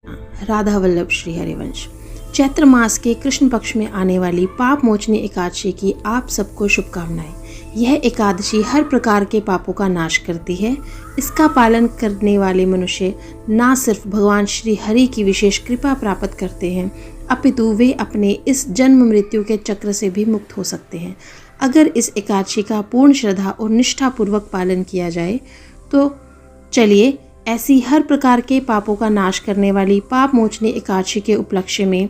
राधा वल्लभ श्री हरिवंश। चैत्र मास के कृष्ण पक्ष में आने वाली पाप मोचनी एकादशी की आप सबको शुभकामनाएं। यह एकादशी हर प्रकार के पापों का नाश करती है। इसका पालन करने वाले मनुष्य न सिर्फ भगवान श्री हरि की विशेष कृपा प्राप्त करते हैं, अपितु वे अपने इस जन्म मृत्यु के चक्र से भी मुक्त हो सकते हैं। अगर इस एकादशी का पूर्ण श्रद्धा और निष्ठा पूर्वक पालन किया जाए तो चलिए ऐसी हर प्रकार के पापों का नाश करने वाली पाप मोचनी एकादशी के उपलक्ष्य में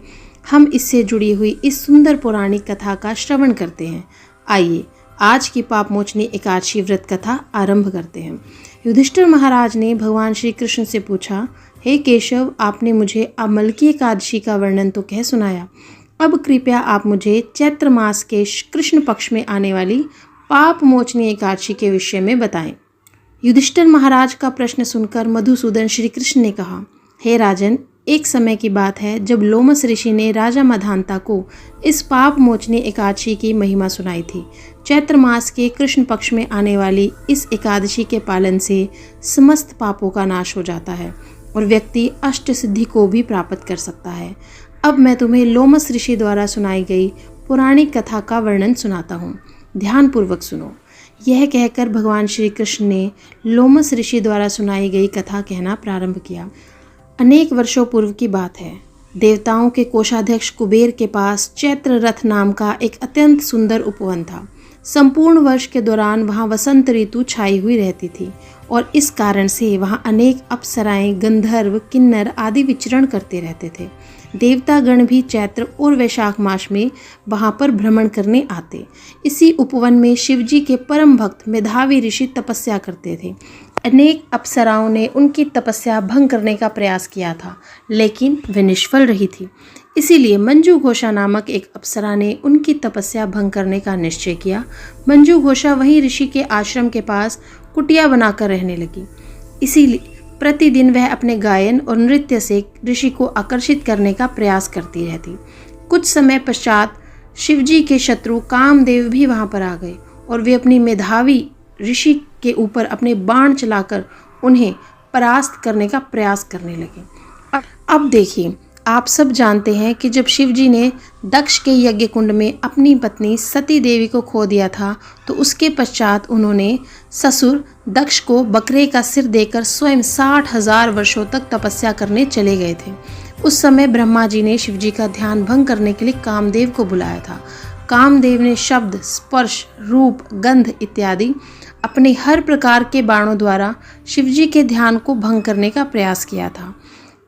हम इससे जुड़ी हुई इस सुंदर पौराणिक कथा का श्रवण करते हैं। आइए आज की पाप मोचनी एकादशी व्रत कथा आरंभ करते हैं। युधिष्ठिर महाराज ने भगवान श्री कृष्ण से पूछा, हे केशव, आपने मुझे अमल की एकादशी का वर्णन तो कह सुनाया, अब कृपया आप मुझे चैत्र मास के कृष्ण पक्ष में आने वाली पाप मोचनी एकादशी के विषय में बताएं। युधिष्ठिर महाराज का प्रश्न सुनकर मधुसूदन श्री कृष्ण ने कहा, हे राजन, एक समय की बात है जब लोमस ऋषि ने राजा मधांता को इस पाप मोचनी एकादशी की महिमा सुनाई थी। चैत्र मास के कृष्ण पक्ष में आने वाली इस एकादशी के पालन से समस्त पापों का नाश हो जाता है और व्यक्ति अष्ट सिद्धि को भी प्राप्त कर सकता है। अब मैं तुम्हें लोमस ऋषि द्वारा सुनाई गई पौराणिक कथा का वर्णन सुनाता हूँ, ध्यानपूर्वक सुनो। यह कहकर भगवान श्री कृष्ण ने लोमस ऋषि द्वारा सुनाई गई कथा कहना प्रारंभ किया। अनेक वर्षों पूर्व की बात है। देवताओं के कोषाध्यक्ष कुबेर के पास चैत्र रथ नाम का एक अत्यंत सुंदर उपवन था। संपूर्ण वर्ष के दौरान वहाँ वसंत ऋतु छाई हुई रहती थी और इस कारण से वहाँ अनेक अप्सराएं, गंधर्व, किन्नर आदि विचरण करते रहते थे। देवतागण भी चैत्र और वैशाख मास में वहाँ पर भ्रमण करने आते। इसी उपवन में शिवजी के परम भक्त मेधावी ऋषि तपस्या करते थे। अनेक अप्सराओं ने उनकी तपस्या भंग करने का प्रयास किया था, लेकिन वे निष्फल रही थी। इसीलिए मंजू घोषा नामक एक अप्सरा ने उनकी तपस्या भंग करने का निश्चय किया। मंजू घोषा वहीं ऋषि के आश्रम के पास कुटिया बनाकर रहने लगी। इसीलिए प्रतिदिन वह अपने गायन और नृत्य से ऋषि को आकर्षित करने का प्रयास करती रहती। कुछ समय पश्चात शिवजी के शत्रु कामदेव भी वहां पर आ गए और वे अपनी मेधावी ऋषि के ऊपर अपने बाण चलाकर उन्हें परास्त करने का प्रयास करने लगे। अब देखिए, आप सब जानते हैं कि जब शिवजी ने दक्ष के यज्ञ कुंड में अपनी पत्नी सती देवी को खो दिया था, तो उसके पश्चात उन्होंने ससुर दक्ष को बकरे का सिर देकर स्वयं 60,000 वर्षों तक तपस्या करने चले गए थे। उस समय ब्रह्मा जी ने शिवजी का ध्यान भंग करने के लिए कामदेव को बुलाया था। कामदेव ने शब्द, स्पर्श, रूप, गंध इत्यादि अपने हर प्रकार के बाणों द्वारा शिवजी के ध्यान को भंग करने का प्रयास किया था।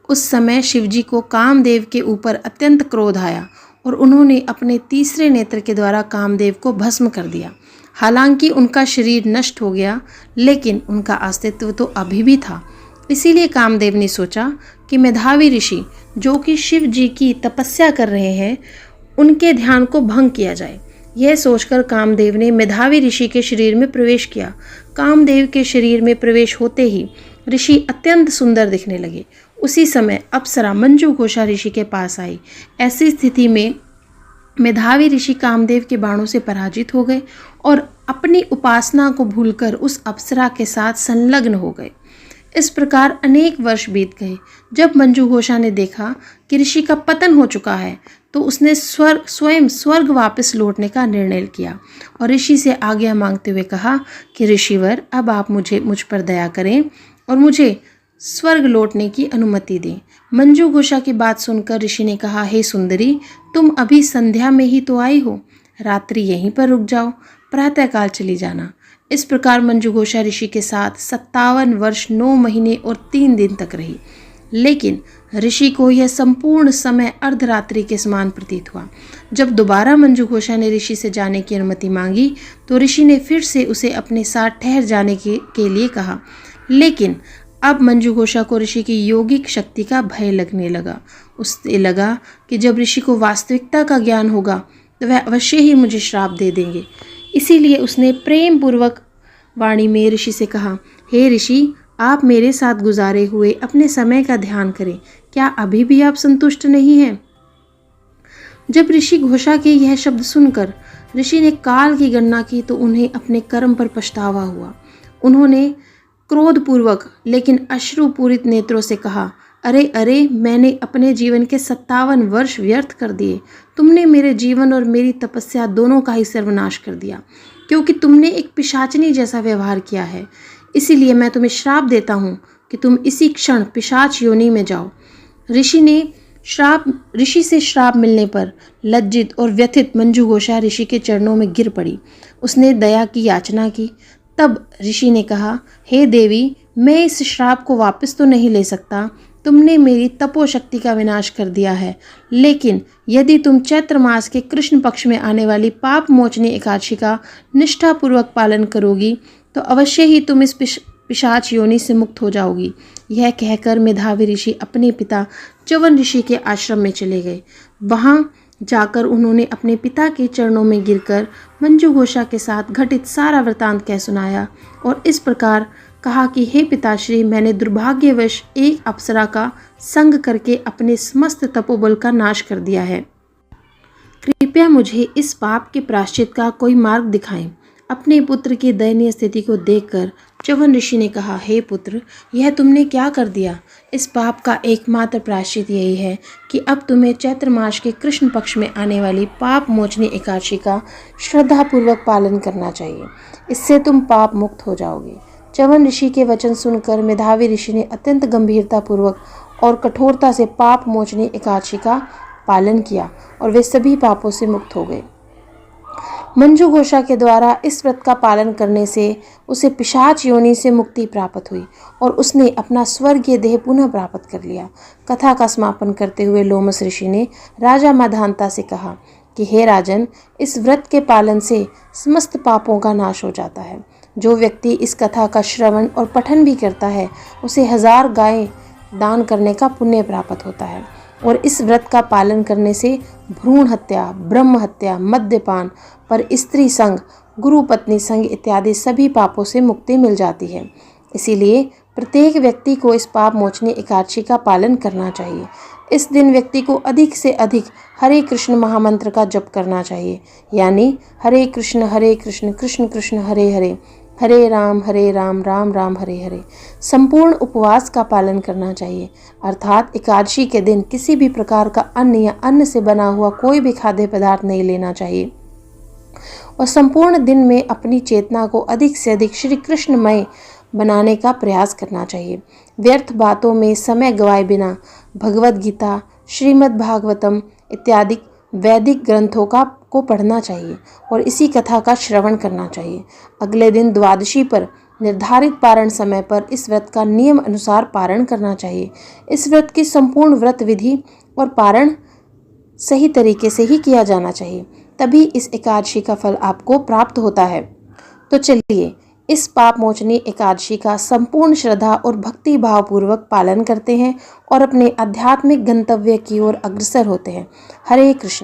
उस समय शिवजी को कामदेव के ऊपर अत्यंत क्रोध आया और उन्होंने अपने तीसरे नेत्र के द्वारा कामदेव को भस्म कर दिया। हालांकि उनका शरीर नष्ट हो गया, लेकिन उनका अस्तित्व तो अभी भी था। इसीलिए कामदेव ने सोचा कि मेधावी ऋषि, जो कि शिव जी की तपस्या कर रहे हैं, उनके ध्यान को भंग किया जाए। यह सोचकर कामदेव ने मेधावी ऋषि के शरीर में प्रवेश किया। कामदेव के शरीर में प्रवेश होते ही ऋषि अत्यंत सुंदर दिखने लगे। उसी समय अप्सरा मंजू घोषा ऋषि के पास आई। ऐसी स्थिति में मेधावी ऋषि कामदेव के बाणों से पराजित हो गए और अपनी उपासना को भूलकर उस अप्सरा के साथ संलग्न हो गए। इस प्रकार अनेक वर्ष बीत गए। जब मंजू घोषा ने देखा कि ऋषि का पतन हो चुका है, तो उसने स्वयं स्वर्ग वापस लौटने का निर्णय किया और ऋषि से आज्ञा मांगते हुए कहा कि ऋषिवर, अब आप मुझ पर दया करें और मुझे स्वर्ग लौटने की अनुमति दें। मंजू घोषा की बात सुनकर ऋषि ने कहा, हे सुंदरी, तुम अभी संध्या में ही तो आई हो, रात्रि यहीं पर रुक जाओ, प्रातःकाल चली जाना। इस प्रकार मंजू घोषा ऋषि के साथ 57 वर्ष 9 महीने और 3 दिन तक रही। लेकिन ऋषि को यह संपूर्ण समय अर्धरात्रि के समान प्रतीत हुआ। जब दोबारा मंजू घोषा ने ऋषि से जाने की अनुमति मांगी, तो ऋषि ने फिर से उसे अपने साथ ठहर जाने के लिए कहा। लेकिन अब मंजू घोषा को ऋषि की योगिक शक्ति का भय लगने लगा। उससे लगा कि जब ऋषि को वास्तविकता का ज्ञान होगा तो वह अवश्य ही मुझे श्राप दे देंगे। इसीलिए उसने प्रेम पूर्वक वाणी में ऋषि से कहा, हे ऋषि, आप मेरे साथ गुजारे हुए अपने समय का ध्यान करें। क्या अभी भी आप संतुष्ट नहीं हैं? जब ऋषि घोषा के यह शब्द सुनकर ऋषि ने काल की गणना की, तो उन्हें अपने कर्म पर पछतावा हुआ। उन्होंने क्रोधपूर्वक लेकिन अश्रुपूरित नेत्रों से कहा, अरे अरे, मैंने अपने जीवन के 57 वर्ष व्यर्थ कर दिए। तुमने मेरे जीवन और मेरी तपस्या दोनों का ही सर्वनाश कर दिया, क्योंकि तुमने एक पिशाचिनी जैसा व्यवहार किया है। इसीलिए मैं तुम्हें श्राप देता हूँ कि तुम इसी क्षण पिशाच योनि में जाओ। ऋषि से श्राप मिलने पर लज्जित और व्यथित मंजूघोषा ऋषि के चरणों में गिर पड़ी। उसने दया की याचना की। तब ऋषि ने कहा, हे देवी, मैं इस श्राप को वापस तो नहीं ले सकता। तुमने मेरी तपोशक्ति का विनाश कर दिया है, लेकिन यदि तुम चैत्र मास के कृष्ण पक्ष में आने वाली पाप मोचनी एकादशी का निष्ठापूर्वक पालन करोगी तो अवश्य ही तुम इस पिशाच योनि से मुक्त हो जाओगी। यह कहकर मेधावी ऋषि अपने पिता च्यवन ऋषि के आश्रम में चले गए। वहां जाकर उन्होंने अपने पिता के चरणों में गिरकर मंजूघोषा के साथ घटित सारा वृतांत कह सुनाया और इस प्रकार कहा कि हे पिताश्री, मैंने दुर्भाग्यवश एक अप्सरा का संग करके अपने समस्त तपोबल का नाश कर दिया है। कृपया मुझे इस पाप के प्रायश्चित का कोई मार्ग दिखाएं। अपने पुत्र की दयनीय स्थिति को देखकर च्यवन ऋषि ने कहा, हे पुत्र, यह तुमने क्या कर दिया? इस पाप का एकमात्र प्रायश्चित यही है कि अब तुम्हें चैत्र मास के कृष्ण पक्ष में आने वाली पाप मोचनी एकादशी का श्रद्धापूर्वक पालन करना चाहिए। इससे तुम पाप मुक्त हो जाओगे। च्यवन ऋषि के वचन सुनकर मेधावी ऋषि ने अत्यंत गंभीरतापूर्वक और कठोरता से पाप मोचनी एकादशी का पालन किया और वे सभी पापों से मुक्त हो गए। मंजूघोषा के द्वारा इस व्रत का पालन करने से उसे पिशाच योनि से मुक्ति प्राप्त हुई और उसने अपना स्वर्गीय देह पुनः प्राप्त कर लिया। कथा का समापन करते हुए लोमस ऋषि ने राजा माधांता से कहा कि हे राजन, इस व्रत के पालन से समस्त पापों का नाश हो जाता है। जो व्यक्ति इस कथा का श्रवण और पठन भी करता है उसे 1000 गायें दान करने का पुण्य प्राप्त होता है और इस व्रत का पालन करने से भ्रूण हत्या, ब्रह्म हत्या, मद्यपान, पर स्त्री संग, गुरु पत्नी संग इत्यादि सभी पापों से मुक्ति मिल जाती है। इसीलिए प्रत्येक व्यक्ति को इस पाप मोचनी एकादशी का पालन करना चाहिए। इस दिन व्यक्ति को अधिक से अधिक हरे कृष्ण महामंत्र का जप करना चाहिए, यानी हरे कृष्ण कृष्ण कृष्ण हरे हरे, हरे राम राम राम हरे हरे। संपूर्ण उपवास का पालन करना चाहिए, अर्थात एकादशी के दिन किसी भी प्रकार का अन्न या अन्न से बना हुआ कोई भी खाद्य पदार्थ नहीं लेना चाहिए और संपूर्ण दिन में अपनी चेतना को अधिक से अधिक श्री कृष्णमय बनाने का प्रयास करना चाहिए। व्यर्थ बातों में समय गवाए बिना भगवद गीता, श्रीमद् भागवतम इत्यादि वैदिक ग्रंथों को पढ़ना चाहिए और इसी कथा का श्रवण करना चाहिए। अगले दिन द्वादशी पर निर्धारित पारण समय पर इस व्रत का नियम अनुसार पारण करना चाहिए। इस व्रत की संपूर्ण व्रत विधि और पारण सही तरीके से ही किया जाना चाहिए, तभी इस एकादशी का फल आपको प्राप्त होता है। तो चलिए इस पाप मोचनी एकादशी का संपूर्ण श्रद्धा और भक्ति भाव पूर्वक पालन करते हैं और अपने आध्यात्मिक गंतव्य की ओर अग्रसर होते हैं। हरे कृष्ण।